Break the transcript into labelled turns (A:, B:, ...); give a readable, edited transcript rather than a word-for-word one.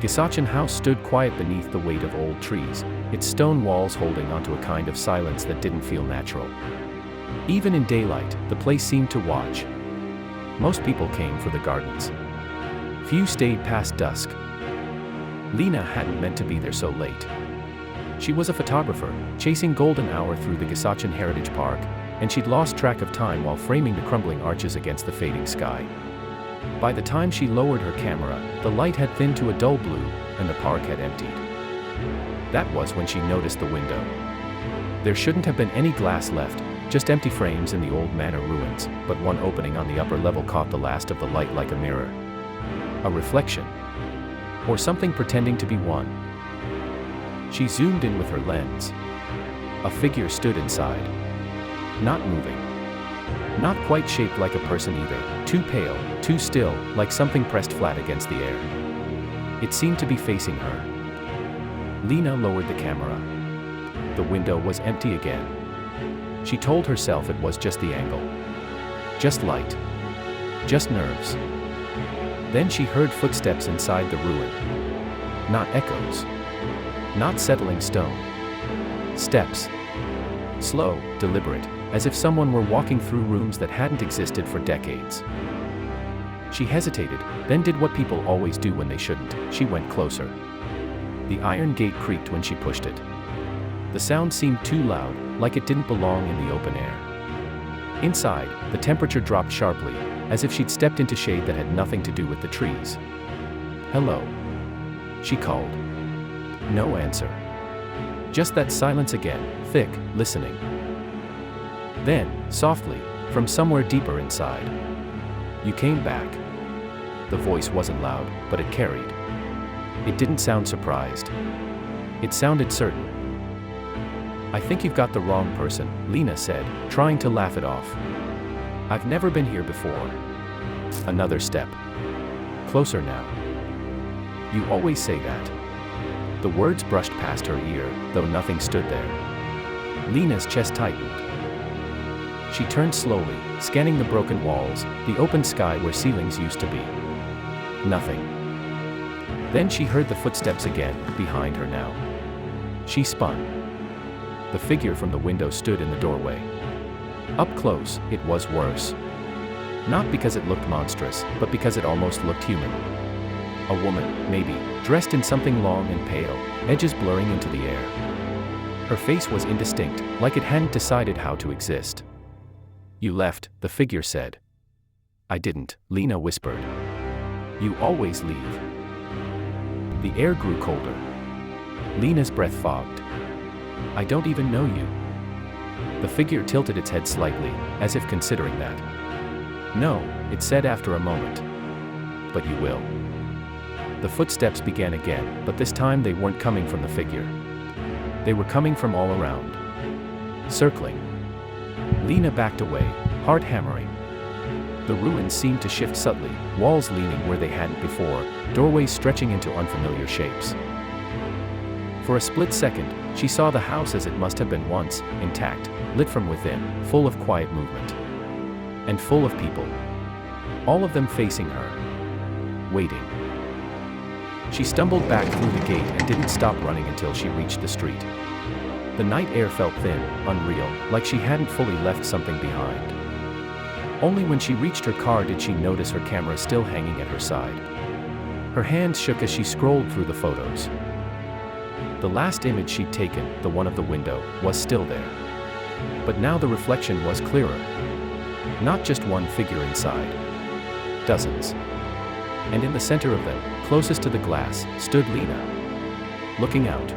A: Guisachan house stood quiet beneath the weight of old trees, its stone walls holding onto a kind of silence that didn't feel natural. Even in daylight, the place seemed to watch. Most people came for the gardens. Few stayed past dusk. Lena hadn't meant to be there so late. She was a photographer, chasing golden hour through the Guisachan Heritage Park, and she'd lost track of time while framing the crumbling arches against the fading sky. By the time she lowered her camera, the light had thinned to a dull blue, and the park had emptied. That was when she noticed the window. There shouldn't have been any glass left, just empty frames in the old manor ruins, but one opening on the upper level caught the last of the light like a mirror. A reflection. Or something pretending to be one. She zoomed in with her lens. A figure stood inside. Not moving. Not quite shaped like a person either, too pale, too still, like something pressed flat against the air. It seemed to be facing her. Lena lowered the camera. The window was empty again. She told herself it was just the angle. Just light. Just nerves. Then she heard footsteps inside the ruin. Not echoes. Not settling stone. Steps. Slow, deliberate, as if someone were walking through rooms that hadn't existed for decades. She hesitated, then did what people always do when they shouldn't. She went closer. The iron gate creaked when she pushed it. The sound seemed too loud, like it didn't belong in the open air. Inside, the temperature dropped sharply, as if she'd stepped into shade that had nothing to do with the trees. "Hello," she called. No answer. Just that silence again, thick, listening. Then, softly, from somewhere deeper inside, "You came back." The voice wasn't loud, but it carried. It didn't sound surprised. It sounded certain. "I think you've got the wrong person," Lena said, trying to laugh it off. "I've never been here before." Another step. Closer now. "You always say that." The words brushed past her ear, though nothing stood there. Lena's chest tightened. She turned slowly, scanning the broken walls, the open sky where ceilings used to be. Nothing. Then she heard the footsteps again, behind her now. She spun. The figure from the window stood in the doorway. Up close, it was worse. Not because it looked monstrous, but because it almost looked human. A woman, maybe, dressed in something long and pale, edges blurring into the air. Her face was indistinct, like it hadn't decided how to exist. "You left," the figure said. "I didn't," Lena whispered. "You always leave." The air grew colder. Lena's breath fogged. "I don't even know you." The figure tilted its head slightly, as if considering that. "No," it said after a moment. "But you will." The footsteps began again, but this time they weren't coming from the figure. They were coming from all around. Circling. Lena backed away, heart hammering. The ruins seemed to shift subtly, walls leaning where they hadn't before, doorways stretching into unfamiliar shapes. For a split second, she saw the house as it must have been once, intact, lit from within, full of quiet movement. And full of people. All of them facing her. Waiting. She stumbled back through the gate and didn't stop running until she reached the street. The night air felt thin, unreal, like she hadn't fully left something behind. Only when she reached her car did she notice her camera still hanging at her side. Her hands shook as she scrolled through the photos. The last image she'd taken, the one of the window, was still there. But now the reflection was clearer. Not just one figure inside. Dozens. And in the center of them, closest to the glass, stood Lena. Looking out.